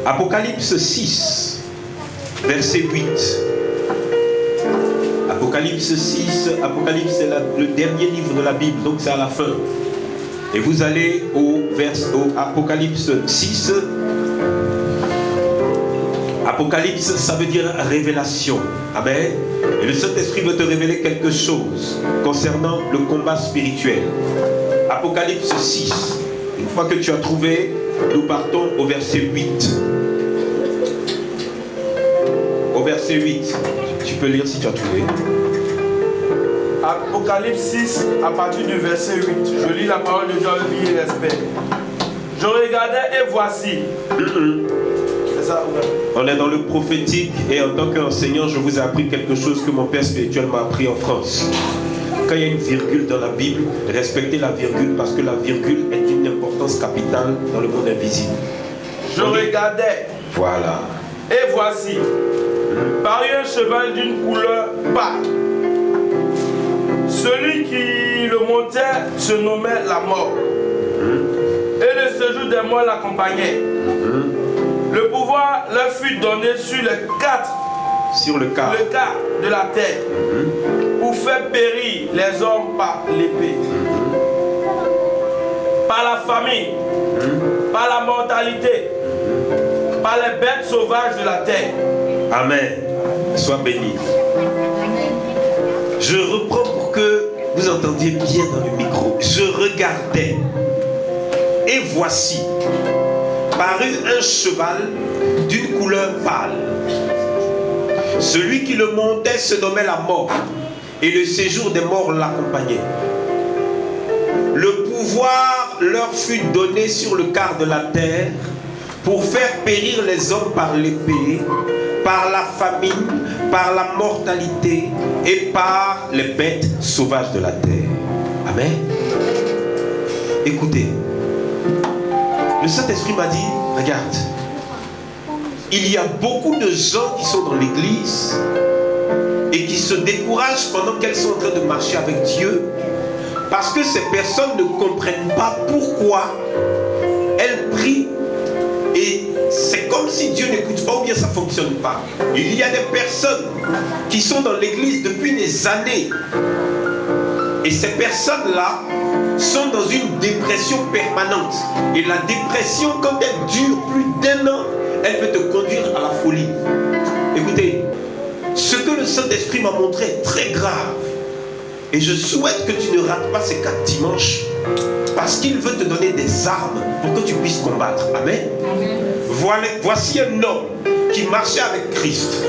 Apocalypse 6, verset 8. Apocalypse 6, Apocalypse c'est le dernier livre de la Bible, donc c'est à la fin. Et vous allez au Apocalypse 6. Apocalypse, ça veut dire révélation. Amen. Et le Saint-Esprit veut te révéler quelque chose concernant le combat spirituel. Apocalypse 6. Une fois que tu as trouvé, nous partons au verset 8. Au verset 8. Tu peux lire si tu as trouvé. Apocalypse 6, à partir du verset 8. Je lis la parole de Dieu avec vie et respect. Je regardais et voici. C'est ça, ouais. On est dans le prophétique et en tant qu'enseignant, je vous ai appris quelque chose que mon père spirituel m'a appris en France. Quand il y a une virgule dans la Bible, respectez la virgule parce que la virgule est d'une importance capitale dans le monde invisible. Je regardais. Voilà. Et voici, parut un cheval d'une couleur pâle. Celui qui le montait se nommait la mort. Et le séjour des morts l'accompagnait. Le pouvoir leur fut donné sur le quart de la terre pour faire périr les hommes par l'épée, par la famine, par la mortalité, par les bêtes sauvages de la terre. Amen. Sois béni. Je reprends pour que vous entendiez bien dans le micro. Je regardais et voici parut un cheval d'une couleur pâle. Celui qui le montait se nommait la mort et le séjour des morts l'accompagnait. Le pouvoir leur fut donné sur le quart de la terre pour faire périr les hommes par l'épée, par la famine, par la mortalité et par les bêtes sauvages de la terre. Amen. Écoutez, le Saint-Esprit m'a dit, regarde, il y a beaucoup de gens qui sont dans l'église et qui se découragent pendant qu'elles sont en train de marcher avec Dieu parce que ces personnes ne comprennent pas pourquoi elles prient et c'est comme si Dieu n'écoute pas ou bien ça ne fonctionne pas. Il y a des personnes qui sont dans l'église depuis des années et ces personnes-là sont dans une dépression permanente. Et la dépression, quand elle dure plus d'1 an, elle peut te conduire à la folie. Écoutez, ce que le Saint-Esprit m'a montré est très grave. Et je souhaite que tu ne rates pas ces 4 dimanches parce qu'il veut te donner des armes pour que tu puisses combattre. Amen. Voici un homme qui marchait avec Christ.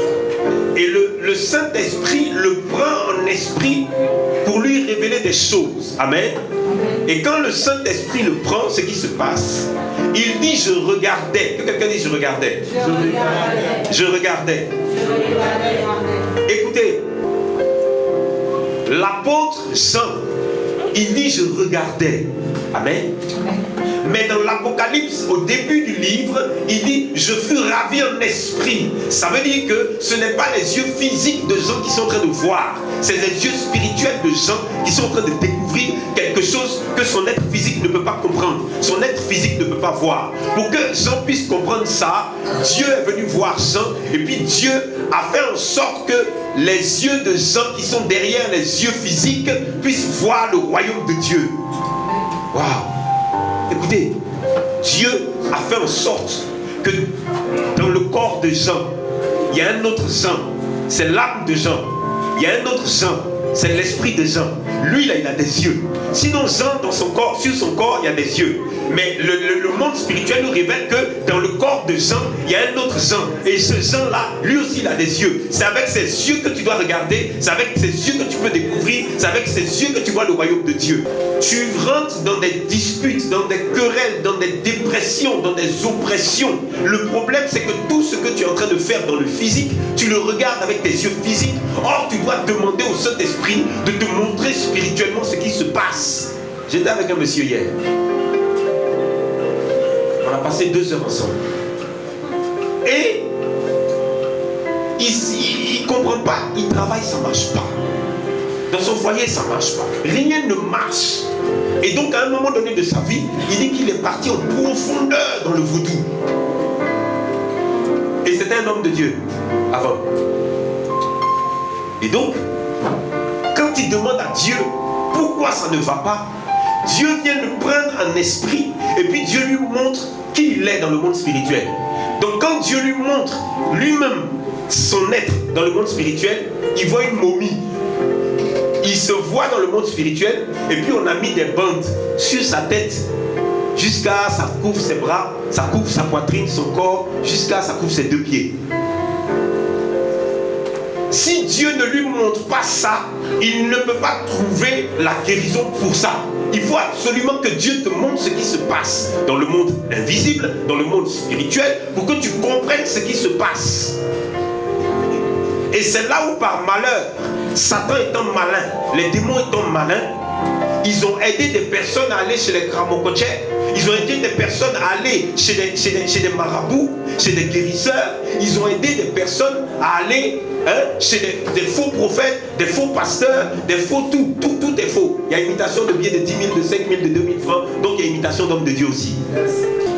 Et le Saint-Esprit le prend en esprit pour lui révéler des choses. Amen. Et quand le Saint-Esprit le prend, ce qui se passe, il dit je regardais. Que quelqu'un dit je regardais. Je regardais. Écoutez, l'apôtre Jean, il dit je regardais. Amen. Mais dans l'Apocalypse, au début du livre, il dit je fus ravi en esprit. Ça veut dire que ce n'est pas les yeux physiques de gens qui sont en train de voir, c'est les yeux spirituels de gens qui sont en train de découvrir quelque chose que son être physique ne peut pas comprendre, son être physique ne peut pas voir. Pour que Jean puisse comprendre ça, Dieu est venu voir Jean et puis Dieu a fait en sorte que les yeux de gens qui sont derrière les yeux physiques puissent voir le royaume de Dieu. Waouh! Écoutez, Dieu a fait en sorte que dans le corps de Jean, il y a un autre Jean, c'est l'âme de Jean. Il y a un autre Jean, c'est l'esprit de Jean. Lui, là, il a des yeux. Sinon, Jean, dans son corps, sur son corps, il y a des yeux. Mais le monde spirituel nous révèle que dans le corps de Jean, il y a un autre Jean. Et ce Jean-là, lui aussi, il a des yeux. C'est avec ses yeux que tu dois regarder. C'est avec ses yeux que tu peux découvrir. C'est avec ses yeux que tu vois le royaume de Dieu. Tu rentres dans des disputes, dans des querelles, dans des dépressions, dans des oppressions. Le problème, c'est que tout ce que tu es en train de faire dans le physique, tu le regardes avec tes yeux physiques. Or, tu dois demander au Saint-Esprit de te montrer spirituellement ce qui se passe. J'étais avec un monsieur hier. On a passé 2 heures ensemble. Et il ne comprend pas. Il travaille, ça ne marche pas. Dans son foyer, ça ne marche pas. Rien ne marche. Et donc, à un moment donné de sa vie, il dit qu'il est parti en profondeur dans le vaudou. Et c'était un homme de Dieu avant. Et donc, quand il demande à Dieu pourquoi ça ne va pas, Dieu vient le prendre en esprit et puis Dieu lui montre qui il est dans le monde spirituel. Donc quand Dieu lui montre lui-même son être dans le monde spirituel, il voit une momie. Il se voit dans le monde spirituel et puis on a mis des bandes sur sa tête jusqu'à ça couvre ses bras, ça couvre sa poitrine, son corps, jusqu'à ça couvre ses 2 pieds. Si Dieu ne lui montre pas ça, il ne peut pas trouver la guérison pour ça. Il faut absolument que Dieu te montre ce qui se passe dans le monde invisible, dans le monde spirituel, pour que tu comprennes ce qui se passe. Et c'est là où par malheur, Satan étant malin, les démons étant malins, ils ont aidé des personnes à aller chez les Kramokoche, ils ont aidé des personnes à aller chez des marabouts, chez des guérisseurs, ils ont aidé des personnes à aller chez des faux prophètes, des faux pasteurs, des faux tout est faux. Il y a imitation de billets de 10 000, de 5 000, de 2 000 francs, donc il y a imitation d'hommes de Dieu aussi.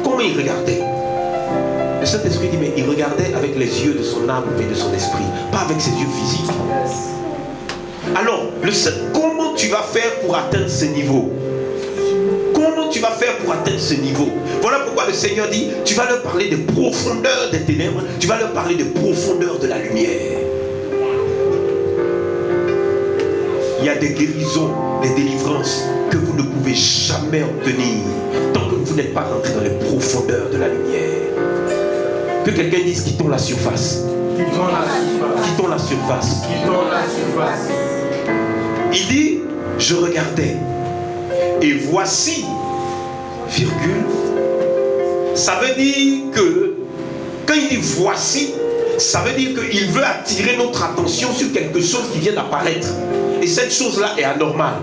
Comment il regardait? Le Saint-Esprit dit, mais il regardait avec les yeux de son âme et de son esprit, pas avec ses yeux physiques. Alors, comment tu vas faire pour atteindre ce niveau? Comment tu vas faire pour atteindre ce niveau? Voilà pourquoi le Seigneur dit, tu vas leur parler des profondeurs des ténèbres, tu vas leur parler des profondeurs de la lumière. Il y a des guérisons, des délivrances que vous ne pouvez jamais obtenir tant que vous n'êtes pas rentré dans les profondeurs de la lumière. Que quelqu'un dise, quittons la surface. Quittons la surface. Quittons la surface. Quittons la surface. Il dit, je regardais, et voici, virgule, ça veut dire que, quand il dit voici, ça veut dire qu'il veut attirer notre attention sur quelque chose qui vient d'apparaître. Et cette chose-là est anormale.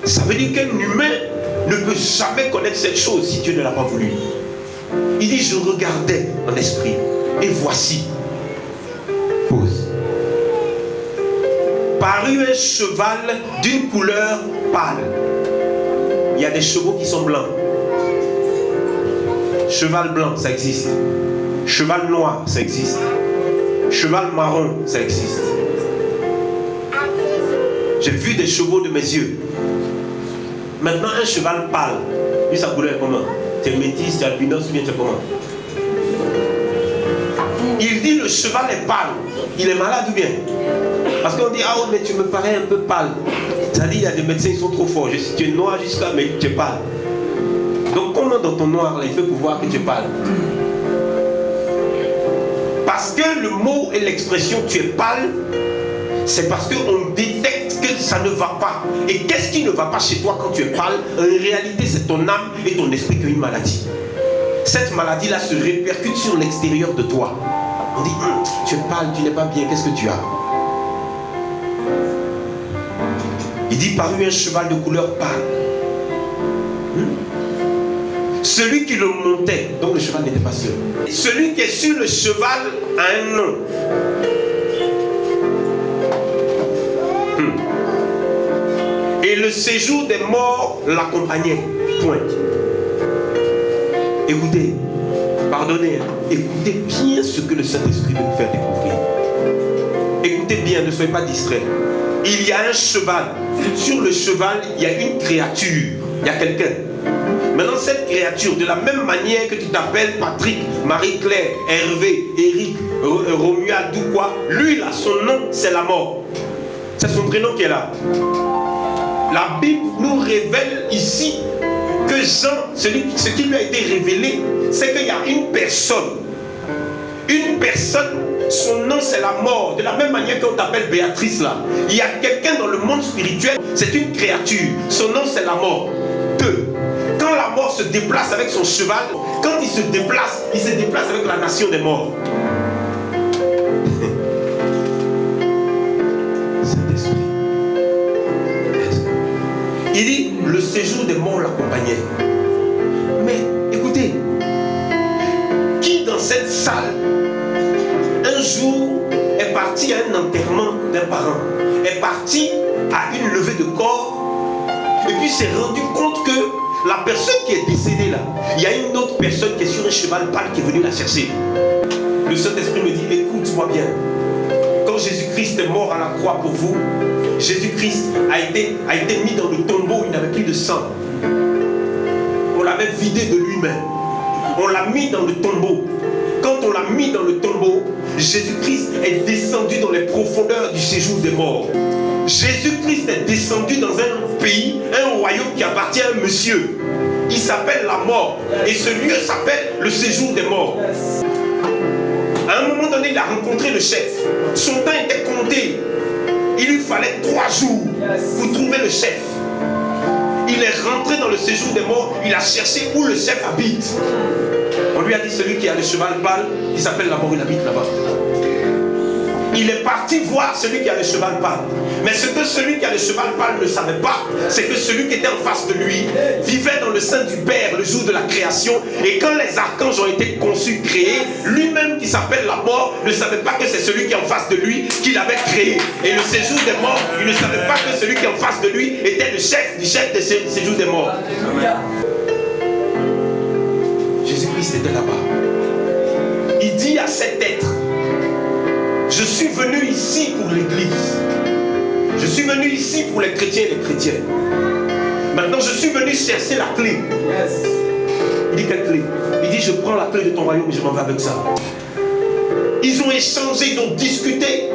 Ça veut dire qu'un humain ne peut jamais connaître cette chose si Dieu ne l'a pas voulu. Il dit, je regardais en esprit, et voici, pause, parut un cheval d'une couleur pâle. Il y a des chevaux qui sont blancs. Cheval blanc, ça existe. Cheval noir, ça existe. Cheval marron, ça existe. J'ai vu des chevaux de mes yeux. Maintenant, un cheval pâle, lui, sa couleur est comment? Tu es métis, tu es albinos, ou bien tu es comment? Il dit le cheval est pâle. Il est malade ou bien? Parce qu'on dit, ah oui, mais tu me parais un peu pâle. Ça dit, il y a des médecins, ils sont trop forts. Tu es noir jusqu'à, mais tu es pâle. Donc comment dans ton noir, là, il fait pour voir que tu es pâle? Parce que le mot et l'expression tu es pâle, c'est parce qu'on détecte que ça ne va pas. Et qu'est-ce qui ne va pas chez toi quand tu es pâle? En réalité, c'est ton âme et ton esprit qui ont une maladie. Cette maladie-là se répercute sur l'extérieur de toi. On dit, tu es pâle, tu n'es pas bien, qu'est-ce que tu as? Il dit, parut un cheval de couleur pâle. Celui qui le montait, donc le cheval n'était pas seul. Celui qui est sur le cheval a un nom. Et le séjour des morts l'accompagnait. Point. Écoutez, pardonnez, écoutez bien ce que le Saint-Esprit veut nous faire découvrir. Écoutez bien, ne soyez pas distraits. Il y a un cheval. Sur le cheval, il y a une créature. Il y a quelqu'un. Maintenant, cette créature, de la même manière que tu t'appelles Patrick, Marie-Claire, Hervé, Eric, Romuald ou quoi, lui là, son nom, c'est la mort. C'est son prénom qui est là. La Bible nous révèle ici que Jean, ce qui lui a été révélé, c'est qu'il y a une personne. Une personne, son nom c'est la mort. De la même manière qu'on t'appelle Béatrice là. Il y a quelqu'un dans le monde spirituel, c'est une créature. Son nom c'est la mort. Deux. Quand la mort se déplace avec son cheval, quand il se déplace avec la nation des morts. Saint-Esprit. Il dit, le séjour des morts l'accompagnait. Mais écoutez, qui dans cette salle, un jour, est parti à un enterrement d'un parent, est parti à une levée de corps, et puis s'est rendu compte que la personne qui est décédée là, il y a une autre personne qui est sur un cheval pâle qui est venue la chercher. Le Saint-Esprit me dit, écoute-moi bien. Quand Jésus-Christ est mort à la croix pour vous, Jésus-Christ a été mis dans le tombeau, il n'avait plus de sang. On l'avait vidé de lui-même. On l'a mis dans le tombeau. Quand on l'a mis dans le tombeau, Jésus-Christ est descendu dans les profondeurs du séjour des morts. Jésus-Christ est descendu dans un pays, un royaume qui appartient à un monsieur. Il s'appelle la mort. Et ce lieu s'appelle le séjour des morts. À un moment donné, il a rencontré le chef. Son temps était compté. Il lui fallait 3 jours pour trouver le chef. Il est rentré dans le séjour des morts. Il a cherché où le chef habite. On lui a dit, celui qui a le cheval pâle, il s'appelle la mort, il habite là-bas. Il est parti voir celui qui a le cheval pâle. Mais ce que celui qui a le cheval pâle ne savait pas, c'est que celui qui était en face de lui vivait dans le sein du Père le jour de la création. Et quand les archanges ont été conçus, créés, lui-même qui s'appelle la mort ne savait pas que c'est celui qui est en face de lui qui l'avait créé. Et le séjour des morts, il ne savait pas que celui qui est en face de lui était le chef du chef du séjour des morts. Jésus-Christ était là-bas. Il dit à cet être, je suis venu ici pour l'église. Je suis venu ici pour les chrétiens et les chrétiennes. Maintenant, je suis venu chercher la clé. Il dit, quelle clé? Il dit, je prends la clé de ton royaume et je m'en vais avec ça. Ils ont échangé, ils ont discuté.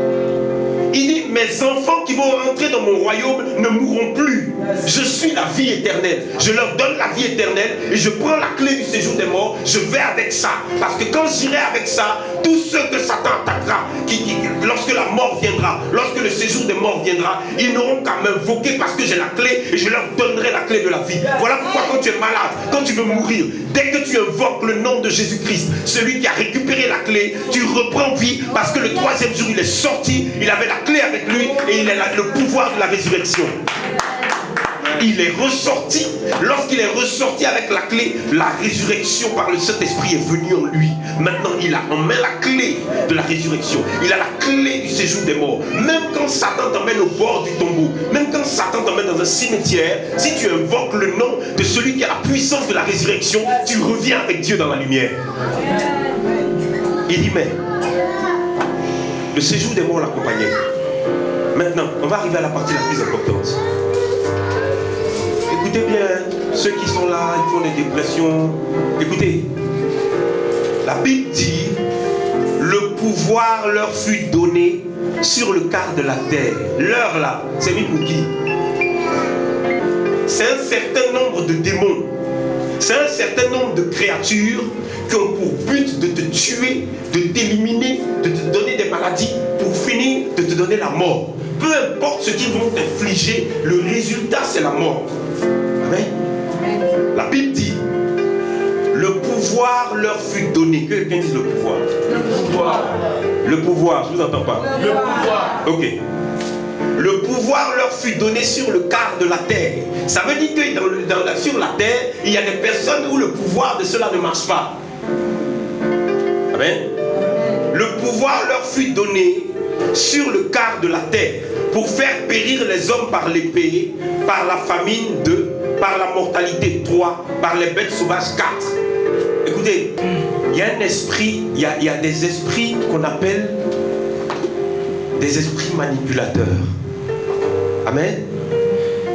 Il dit, mes enfants qui vont rentrer dans mon royaume ne mourront plus. Je suis la vie éternelle. Je leur donne la vie éternelle et je prends la clé du séjour des morts. Je vais avec ça. Parce que quand j'irai avec ça, tous ceux que Satan attaquera, lorsque la mort viendra, lorsque le séjour des morts viendra, ils n'auront qu'à m'invoquer parce que j'ai la clé et je leur donnerai la clé de la vie. Voilà pourquoi quand tu es malade, quand tu veux mourir, dès que tu invoques le nom de Jésus-Christ, celui qui a récupéré la clé, tu reprends vie parce que le 3e jour il est sorti, il avait la clé avec lui et il a le pouvoir de la résurrection. Il est ressorti. Lorsqu'il est ressorti avec la clé, la résurrection par le Saint-Esprit est venue en lui. Maintenant, il a en main la clé de la résurrection. Il a la clé du séjour des morts. Même quand Satan t'emmène au bord du tombeau, même quand Satan t'emmène dans un cimetière, si tu invoques le nom de celui qui a la puissance de la résurrection, tu reviens avec Dieu dans la lumière. Il dit, mais le séjour des morts l'accompagnait. Maintenant, on va arriver à la partie la plus importante. Écoutez bien, ceux qui sont là, ils font des dépressions. Écoutez, la Bible dit, le pouvoir leur fut donné sur le quart de la terre. L'heure là, c'est mis pour qui? C'est un certain nombre de démons. C'est un certain nombre de créatures qui ont pour but de te tuer, de t'éliminer, de te donner des maladies, pour finir de te donner la mort. Peu importe ce qu'ils vont t'infliger, le résultat c'est la mort. Amen. La Bible dit, le pouvoir leur fut donné. Que quelqu'un dise le pouvoir. Le pouvoir. Le pouvoir, je ne vous entends pas. Le pouvoir. Ok. Le pouvoir leur fut donné sur le quart de la terre. Ça veut dire que sur la terre, il y a des personnes où le pouvoir de cela ne marche pas. Amen. Le pouvoir leur fut donné sur le quart de la terre pour faire périr les hommes par l'épée, par la famine 2, par la mortalité 3, par les bêtes sauvages 4. Écoutez, il y a un esprit, il y a des esprits qu'on appelle des esprits manipulateurs. Amen.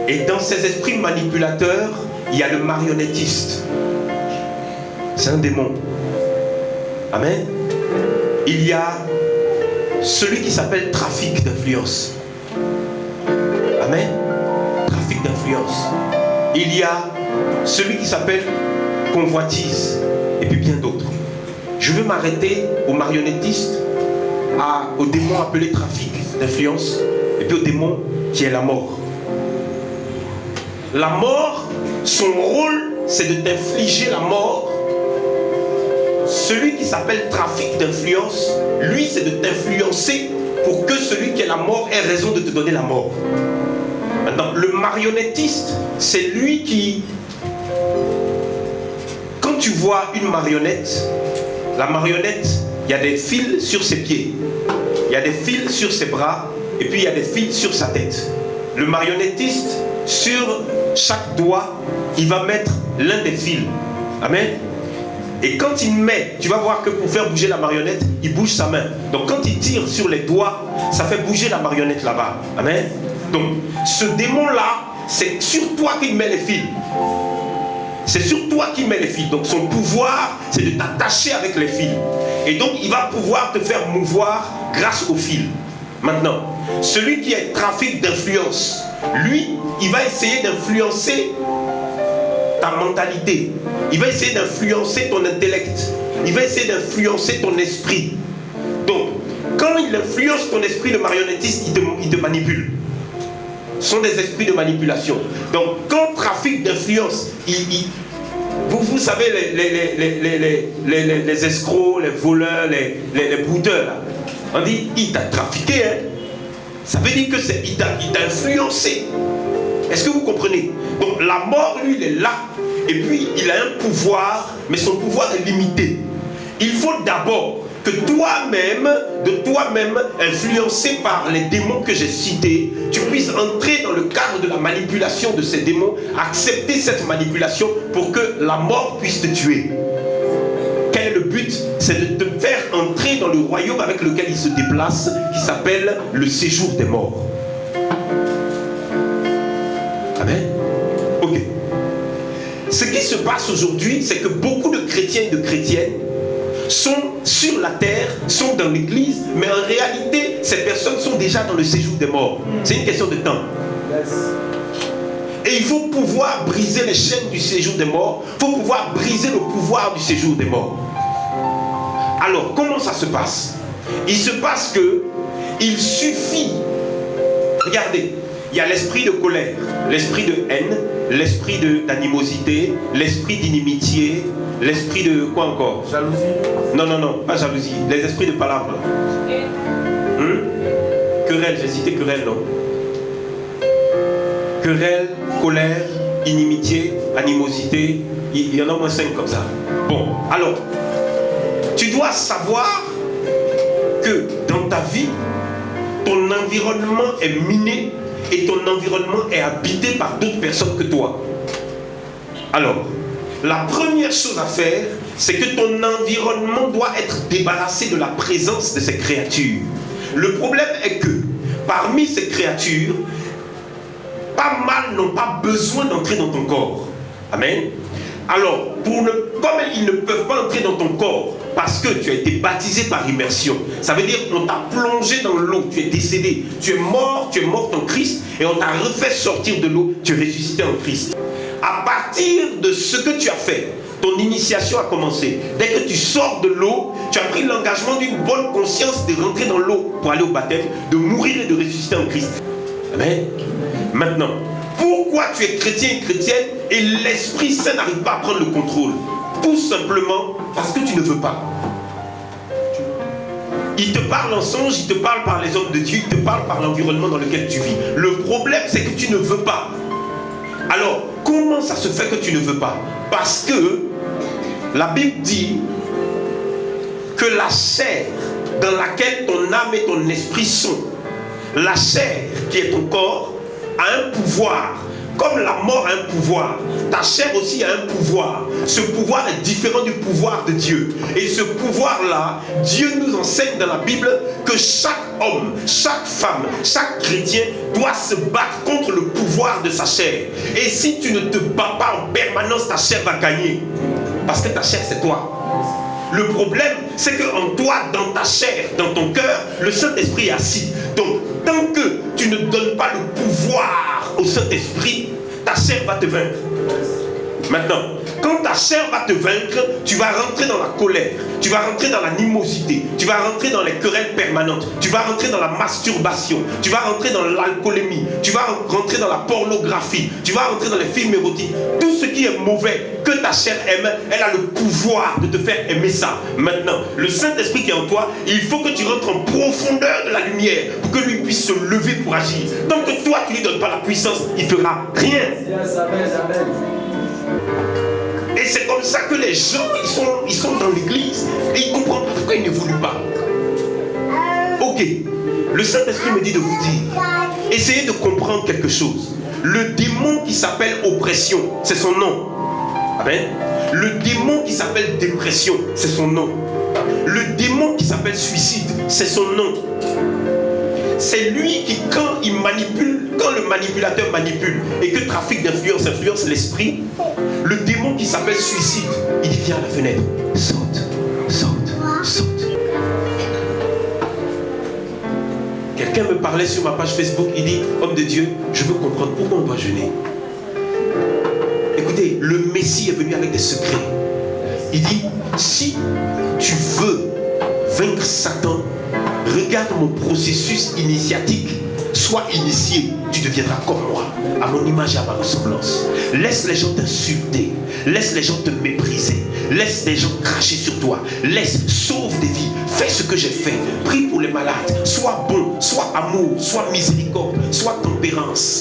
Et dans ces esprits manipulateurs, il y a le marionnettiste. C'est un démon. Amen. Il y a celui qui s'appelle trafic d'influence. Amen. Trafic d'influence. Il y a celui qui s'appelle convoitise. Et puis bien d'autres. Je veux m'arrêter aux marionnettistes, au démon appelé trafic d'influence, et puis au démon qui est la mort. La mort, son rôle, c'est de t'infliger la mort. Celui qui s'appelle trafic d'influence, lui, c'est de t'influencer pour que celui qui est la mort ait raison de te donner la mort. Maintenant, le marionnettiste, c'est lui qui... Quand tu vois une marionnette, la marionnette, il y a des fils sur ses pieds, il y a des fils sur ses bras, et puis il y a des fils sur sa tête. Le marionnettiste, sur chaque doigt, il va mettre l'un des fils. Amen. Et quand il met, tu vas voir que pour faire bouger la marionnette, il bouge sa main. Donc quand il tire sur les doigts, ça fait bouger la marionnette là-bas. Amen. Donc ce démon-là, c'est sur toi qu'il met les fils. C'est sur toi qu'il met les fils. Donc son pouvoir, c'est de t'attacher avec les fils. Et donc il va pouvoir te faire mouvoir grâce aux fils. Maintenant, celui qui est trafic d'influence, lui, il va essayer d'influencer ta mentalité. Il va essayer d'influencer ton intellect. Il va essayer d'influencer ton esprit. Donc, quand il influence ton esprit de marionnettiste, il te manipule. Ce sont des esprits de manipulation. Donc, quand trafic d'influence, vous savez, les escrocs, les voleurs, les brouteurs, là, on dit, il t'a trafiqué, hein? Ça veut dire que il t'a influencé. Est-ce que vous comprenez? Donc, la mort, lui, il est là. Et puis, il a un pouvoir, mais son pouvoir est limité. Il faut d'abord que toi-même, influencé par les démons que j'ai cités, tu puisses entrer dans le cadre de la manipulation de ces démons, accepter cette manipulation pour que la mort puisse te tuer. Quel est le but? C'est de te faire entrer dans le royaume avec lequel il se déplace, qui s'appelle le séjour des morts. Amen. Ok. Ce qui se passe aujourd'hui, c'est que beaucoup de chrétiens et de chrétiennes sont sur la terre, sont dans l'église, mais en réalité, ces personnes sont déjà dans le séjour des morts. C'est une question de temps. Et il faut pouvoir briser les chaînes du séjour des morts. Il faut pouvoir briser le pouvoir du séjour des morts. Alors, comment ça se passe? Il se passe que il suffit, regardez, il y a l'esprit de colère, l'esprit de haine, l'esprit d'animosité, l'esprit d'inimitié, l'esprit de quoi encore? Jalousie. Non, pas jalousie. Les esprits de palabre. Querelle, j'ai cité querelle, non? Querelle, colère, inimitié, animosité. Il y en a au moins 5 comme ça. Bon, alors, tu dois savoir que dans ta vie, ton environnement est miné et ton environnement est habité par d'autres personnes que toi. Alors, la première chose à faire, c'est que ton environnement doit être débarrassé de la présence de ces créatures. Le problème est que, parmi ces créatures, pas mal n'ont pas besoin d'entrer dans ton corps. Amen. Alors, comme ils ne peuvent pas entrer dans ton corps, parce que tu as été baptisé par immersion, ça veut dire qu'on t'a plongé dans l'eau, tu es décédé, tu es mort en Christ, et on t'a refait sortir de l'eau, tu es ressuscité en Christ. À partir de ce que tu as fait, ton initiation a commencé. Dès que tu sors de l'eau, tu as pris l'engagement d'une bonne conscience de rentrer dans l'eau pour aller au baptême, de mourir et de ressusciter en Christ. Amen. Maintenant, pourquoi tu es chrétien et chrétienne et l'Esprit Saint n'arrive pas à prendre le contrôle? Tout simplement parce que tu ne veux pas. Il te parle en songe, il te parle par les hommes de Dieu, il te parle par l'environnement dans lequel tu vis. Le problème, c'est que tu ne veux pas. Alors, comment ça se fait que tu ne veux pas? Parce que la Bible dit que la chair dans laquelle ton âme et ton esprit sont, la chair qui est ton corps, a un pouvoir. Comme la mort a un pouvoir, ta chair aussi a un pouvoir. Ce pouvoir est différent du pouvoir de Dieu. Et ce pouvoir-là, Dieu nous enseigne dans la Bible que chaque homme, chaque femme, chaque chrétien doit se battre contre le pouvoir de sa chair. Et si tu ne te bats pas en permanence, ta chair va gagner. Parce que ta chair, c'est toi. Le problème, c'est qu'en toi, dans ta chair, dans ton cœur, le Saint-Esprit est assis. Donc, tant que tu ne donnes pas le pouvoir au Saint-Esprit, ta chair va te vaincre. Maintenant, quand ta chair va te vaincre, tu vas rentrer dans la colère, tu vas rentrer dans l'animosité, tu vas rentrer dans les querelles permanentes, tu vas rentrer dans la masturbation, tu vas rentrer dans l'alcoolémie, tu vas rentrer dans la pornographie, tu vas rentrer dans les films érotiques. Tout ce qui est mauvais, que ta chair aime, elle a le pouvoir de te faire aimer ça. Maintenant, le Saint-Esprit qui est en toi, il faut que tu rentres en profondeur de la lumière pour que lui puisse se lever pour agir. Tant que toi, tu ne lui donnes pas la puissance, il ne fera rien. Et c'est comme ça que les gens, ils sont dans l'église et ils ne comprennent pas pourquoi ils n'évoluent pas. Ok, le Saint-Esprit me dit de vous dire, essayez de comprendre quelque chose. Le démon qui s'appelle oppression, c'est son nom. Amen. Le démon qui s'appelle dépression, c'est son nom. Le démon qui s'appelle suicide, c'est son nom. C'est lui qui, quand il manipule, quand le manipulateur manipule et que trafic d'influence influence l'esprit, le démon qui s'appelle suicide, il dit viens à la fenêtre, saute, saute, saute. Quelqu'un me parlait sur ma page Facebook, il dit, homme de Dieu, je veux comprendre pourquoi on doit jeûner. Écoutez, le Messie est venu avec des secrets. Il dit, si tu veux vaincre Satan, regarde mon processus initiatique. Sois initié, tu deviendras comme moi, à mon image et à ma ressemblance. Laisse les gens t'insulter, laisse les gens te mépriser, laisse les gens cracher sur toi, sauve des vies, fais ce que j'ai fait, prie pour les malades, sois bon, sois amour, sois miséricorde, sois tempérance.